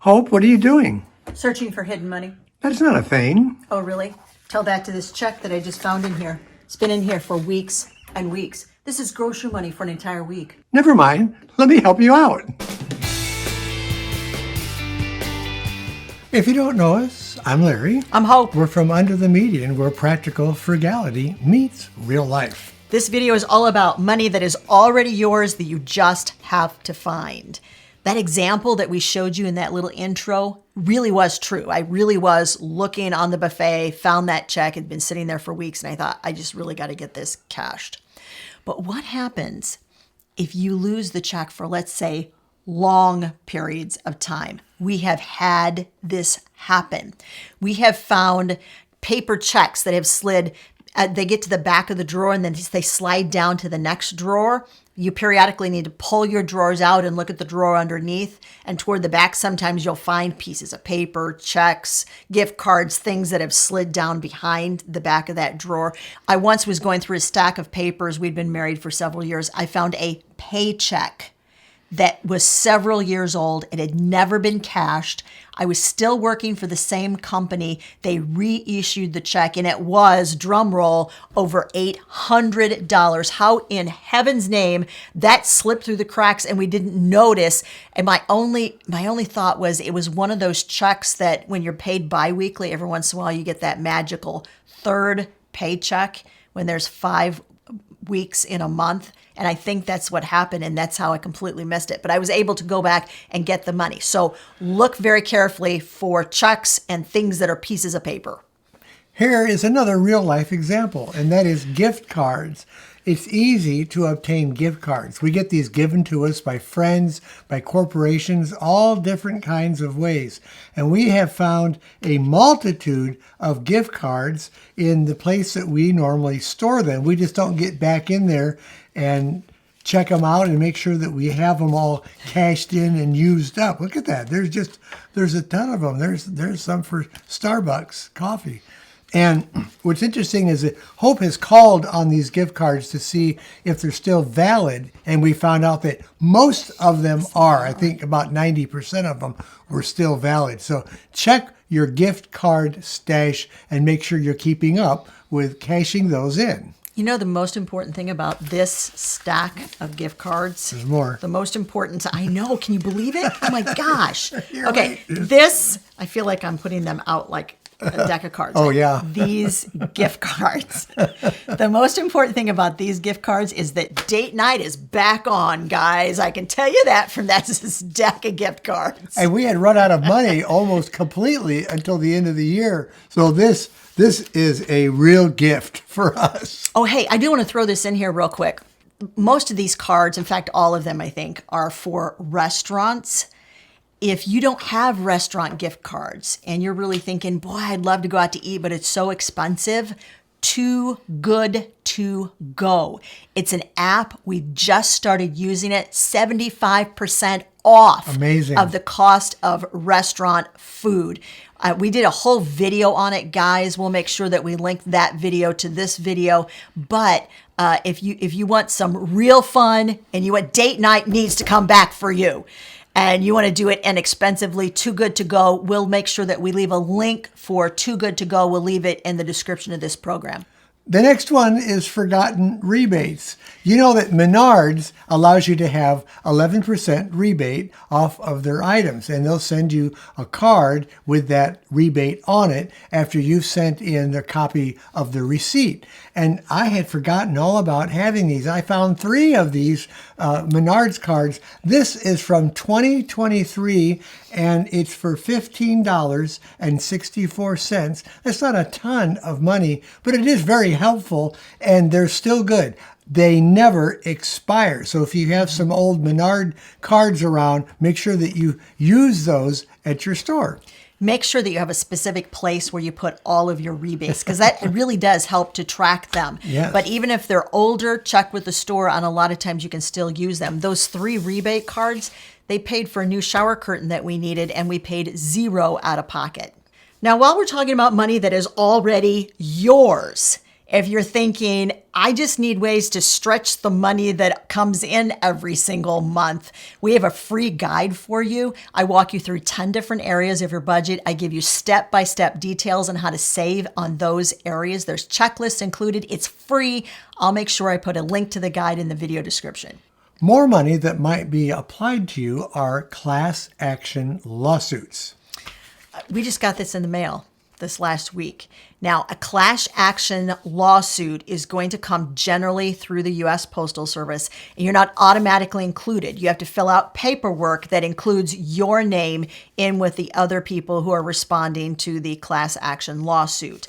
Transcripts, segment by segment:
Hope, what are you doing? Searching for hidden money. That's not a thing. Oh, really? Tell that to this check that I just found in here. It's been in here for weeks and weeks. This is grocery money for an entire week. Never mind. Let me help you out. If you don't know us, I'm Larry. I'm Hope. We're from Under the Median, where practical frugality meets real life. This video is all about money that is already yours that you just have to find. That example that we showed you in that little intro really was true. I really was looking on the buffet, found that check, had been sitting there for weeks, and I thought, I just really got to get this cashed. But what happens if you lose the check for, let's say, long periods of time? We have had this happen. We have found paper checks that have slid. They get to the back of the drawer and then they slide down to the next drawer. You periodically need to pull your drawers out and look at the drawer underneath. And toward the back, sometimes you'll find pieces of paper, checks, gift cards, things that have slid down behind the back of that drawer. I once was going through a stack of papers. We'd been married for several years. I found a paycheck that was several years old. It had never been cashed. I was still working for the same company. They reissued the check and it was, drum roll, over $800. How in heaven's name that slipped through the cracks and we didn't notice? And my only thought was it was one of those checks that when you're paid biweekly, every once in a while you get that magical third paycheck when there's 5 weeks in a month. And I think that's what happened, and that's how I completely missed it. But I was able to go back and get the money. So look very carefully for checks and things that are pieces of paper. Here is another real-life example, and that is gift cards. It's easy to obtain gift cards. We get these given to us by friends, by corporations, all different kinds of ways. And we have found a multitude of gift cards in the place that we normally store them. We just don't get back in there and check them out and make sure that we have them all cashed in and used up. Look at that. There's a ton of them. There's some for Starbucks coffee. And what's interesting is that Hope has called on these gift cards to see if they're still valid. And we found out that most of them are. I think about 90% of them were still valid. So check your gift card stash and make sure you're keeping up with cashing those in. You know the most important thing about this stack of gift cards? There's more. The most important, I know, can you believe it? Oh my gosh. You're Okay, right. this, I feel like I'm putting them out like a deck of cards. Oh, yeah. These gift cards. The most important thing about these gift cards is that date night is back on, guys. I can tell you that from this deck of gift cards. And we had run out of money almost completely until the end of the year. So this is a real gift for us. Oh, hey, I do want to throw this in here real quick. Most of these cards, in fact, all of them, I think, are for restaurants. If you don't have restaurant gift cards and you're really thinking, boy, I'd love to go out to eat, but it's so expensive, Too Good to Go. It's an app. We just started using it. 75% off. Amazing. Of the cost of restaurant food. We did a whole video on it, guys. We'll make sure that we link that video to this video. But if you want some real fun and you want date night needs to come back for you, and you want to do it inexpensively, Too Good to Go, we'll make sure that we leave a link for Too Good to Go. We'll leave it in the description of this program. The next one is forgotten rebates. You know that Menards allows you to have 11% rebate off of their items, and they'll send you a card with that rebate on it after you've sent in the copy of the receipt. And I had forgotten all about having these. I found 3 of these Menards cards. This is from 2023, and it's for $15.64. That's not a ton of money, but it is very helpful, and they're still good. They never expire. So if you have some old Menard cards around, make sure that you use those at your store. Make sure that you have a specific place where you put all of your rebates, because that really does help to track them. Yes. But even if they're older, check with the store. On a lot of times you can still use them. Those 3 rebate cards, they paid for a new shower curtain that we needed, and we paid $0 out of pocket. Now, while we're talking about money that is already yours, If you're thinking, I just need ways to stretch the money that comes in every single month, we have a free guide for you. I walk you through 10 different areas of your budget. I give you step-by-step details on how to save on those areas. There's checklists included. It's free. I'll make sure I put a link to the guide in the video description. More money that might be applied to you are class action lawsuits. We just got this in the mail this last week. Now, a class action lawsuit is going to come generally through the U.S. Postal Service, and you're not automatically included. You have to fill out paperwork that includes your name in with the other people who are responding to the class action lawsuit.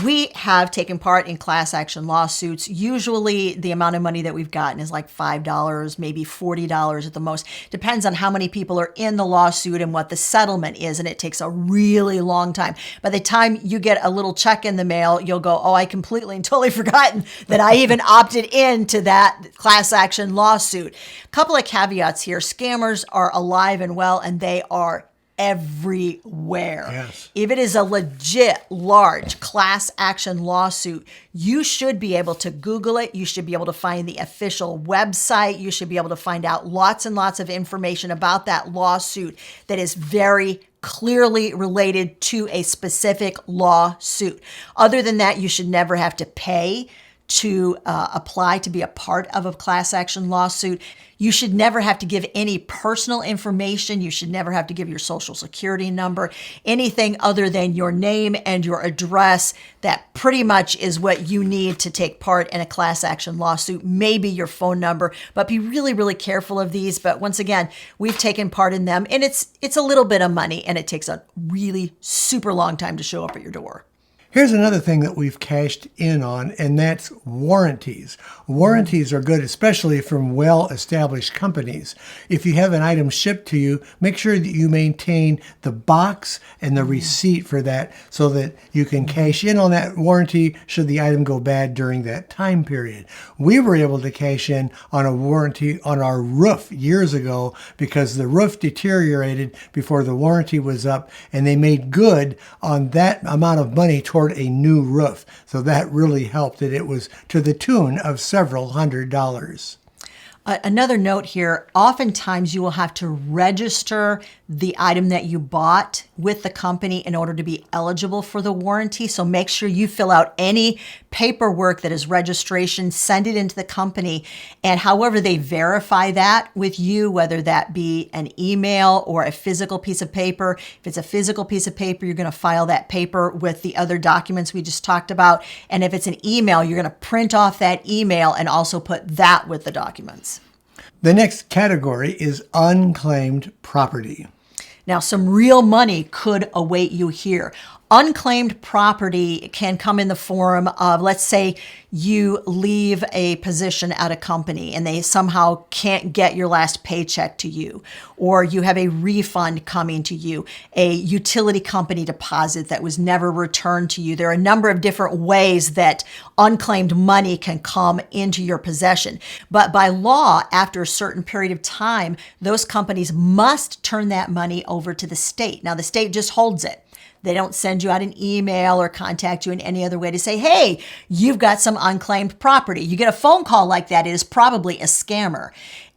We have taken part in class action lawsuits. Usually the amount of money that we've gotten is like $5, maybe $40 at the most. Depends on how many people are in the lawsuit and what the settlement is, and it takes a really long time. By the time you get a little check in the mail, you'll go, oh, I completely and totally forgotten that I even opted into that class action lawsuit. A couple of caveats here. Scammers are alive and well, and they are everywhere. Yes. If it is a legit large class action lawsuit, you should be able to Google it. You should be able to find the official website. You should be able to find out lots and lots of information about that lawsuit that is very clearly related to a specific lawsuit. Other than that, you should never have to pay to apply to be a part of a class action lawsuit. You should never have to give any personal information. You should never have to give your social security number, anything other than your name and your address. That pretty much is what you need to take part in a class action lawsuit, maybe your phone number, but be really, really careful of these. But once again, we've taken part in them, and it's a little bit of money, and it takes a really super long time to show up at your door. Here's another thing that we've cashed in on, and that's warranties. Warranties are good, especially from well-established companies. If you have an item shipped to you, make sure that you maintain the box and the receipt for that so that you can cash in on that warranty should the item go bad during that time period. We were able to cash in on a warranty on our roof years ago because the roof deteriorated before the warranty was up, and they made good on that amount of money toward a new roof. So that really helped, and it was to the tune of several $100s. Another note here, oftentimes you will have to register the item that you bought with the company in order to be eligible for the warranty. So make sure you fill out any paperwork that is registration, send it into the company. And however they verify that with you, whether that be an email or a physical piece of paper. If it's a physical piece of paper, you're going to file that paper with the other documents we just talked about. And if it's an email, you're going to print off that email and also put that with the documents. The next category is unclaimed property. Now, some real money could await you here. Unclaimed property can come in the form of, let's say you leave a position at a company and they somehow can't get your last paycheck to you, or you have a refund coming to you, a utility company deposit that was never returned to you. There are a number of different ways that unclaimed money can come into your possession. But by law, after a certain period of time, those companies must turn that money over to the state. Now, the state just holds it. They don't send you out an email or contact you in any other way to say, hey, you've got some unclaimed property. You get a phone call like that, it is probably a scammer.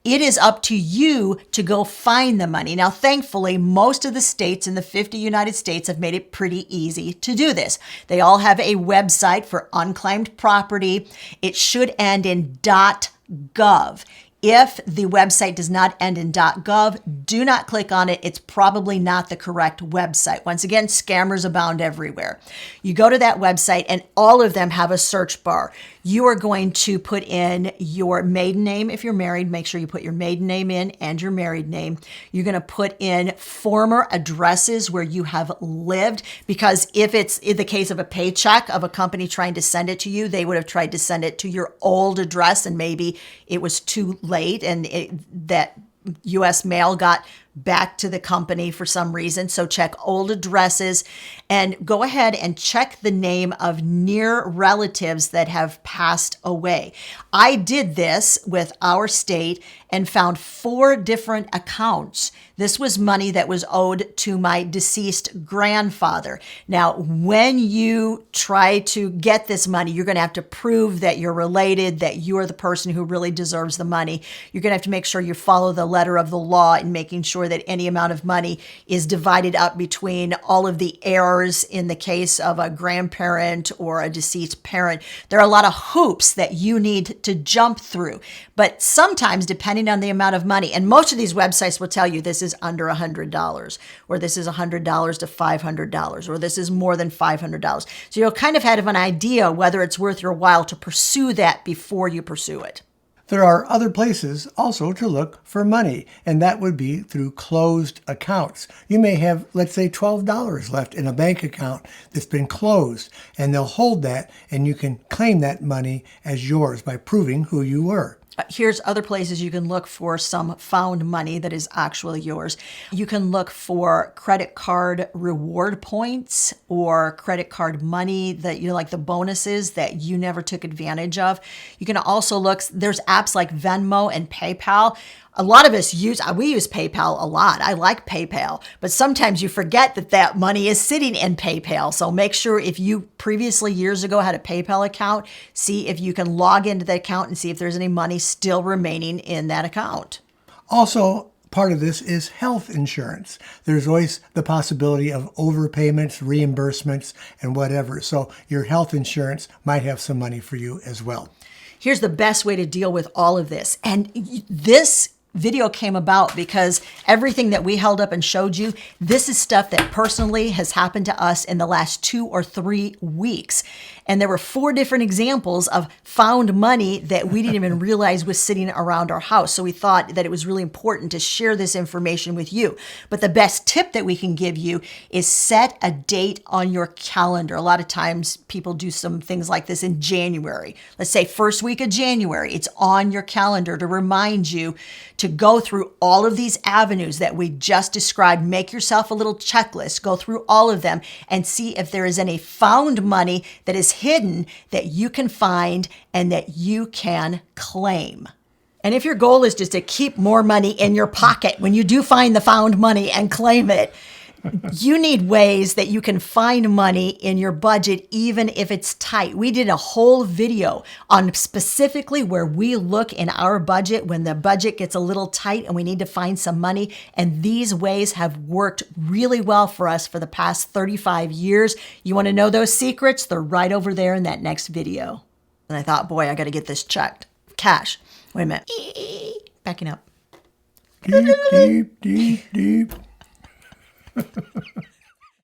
It is up to you to go find the money. Now, thankfully, most of the states in the 50 United States have made it pretty easy to do this. They all have a website for unclaimed property. It should end in .gov. If the website does not end in .gov, do not click on it. It's probably not the correct website. Once again, scammers abound everywhere. You go to that website and all of them have a search bar. You are going to put in your maiden name. If you're married, make sure you put your maiden name in and your married name. You're going to put in former addresses where you have lived, because if it's in the case of a paycheck of a company trying to send it to you, they would have tried to send it to your old address and maybe it was too late and that U.S. mail got back to the company for some reason. So check old addresses and go ahead and check the name of near relatives that have passed away. I did this with our state and found 4 different accounts. This was money that was owed to my deceased grandfather. Now, when you try to get this money, you're going to have to prove that you're related, that you're the person who really deserves the money. You're going to have to make sure you follow the letter of the law in making sure that any amount of money is divided up between all of the heirs in the case of a grandparent or a deceased parent. There are a lot of hoops that you need to jump through. But sometimes, depending on the amount of money, and most of these websites will tell you this is under $100, or this is $100 to $500, or this is more than $500. So you'll kind of have an idea whether it's worth your while to pursue that before you pursue it. There are other places also to look for money, and that would be through closed accounts. You may have, let's say, $12 left in a bank account that's been closed, and they'll hold that, and you can claim that money as yours by proving who you were. Here's other places you can look for some found money that is actually yours. You can look for credit card reward points or credit card money that, like the bonuses that you never took advantage of. You can also look, there's apps like Venmo and PayPal. A lot of us use PayPal a lot. I like PayPal, but sometimes you forget that money is sitting in PayPal. So make sure if you previously years ago had a PayPal account, see if you can log into the account and see if there's any money still remaining in that account. Also, part of this is health insurance. There's always the possibility of overpayments, reimbursements, and whatever. So your health insurance might have some money for you as well. Here's the best way to deal with all of this. And this video came about because everything that we held up and showed you, this is stuff that personally has happened to us in the last 2 or 3 weeks. And there were 4 different examples of found money that we didn't even realize was sitting around our house. So we thought that it was really important to share this information with you. But the best tip that we can give you is set a date on your calendar. A lot of times people do some things like this in January. Let's say first week of January, it's on your calendar to remind you to go through all of these avenues that we just described. Make yourself a little checklist, go through all of them and see if there is any found money that is hidden that you can find and that you can claim. And if your goal is just to keep more money in your pocket when you do find the found money and claim it, you need ways that you can find money in your budget, even if it's tight. We did a whole video on specifically where we look in our budget when the budget gets a little tight and we need to find some money. And these ways have worked really well for us for the past 35 years. You want to know those secrets? They're right over there in that next video. And I thought, boy, I got to get this checked. Cash. Wait a minute. Backing up. Deep, deep, deep, deep.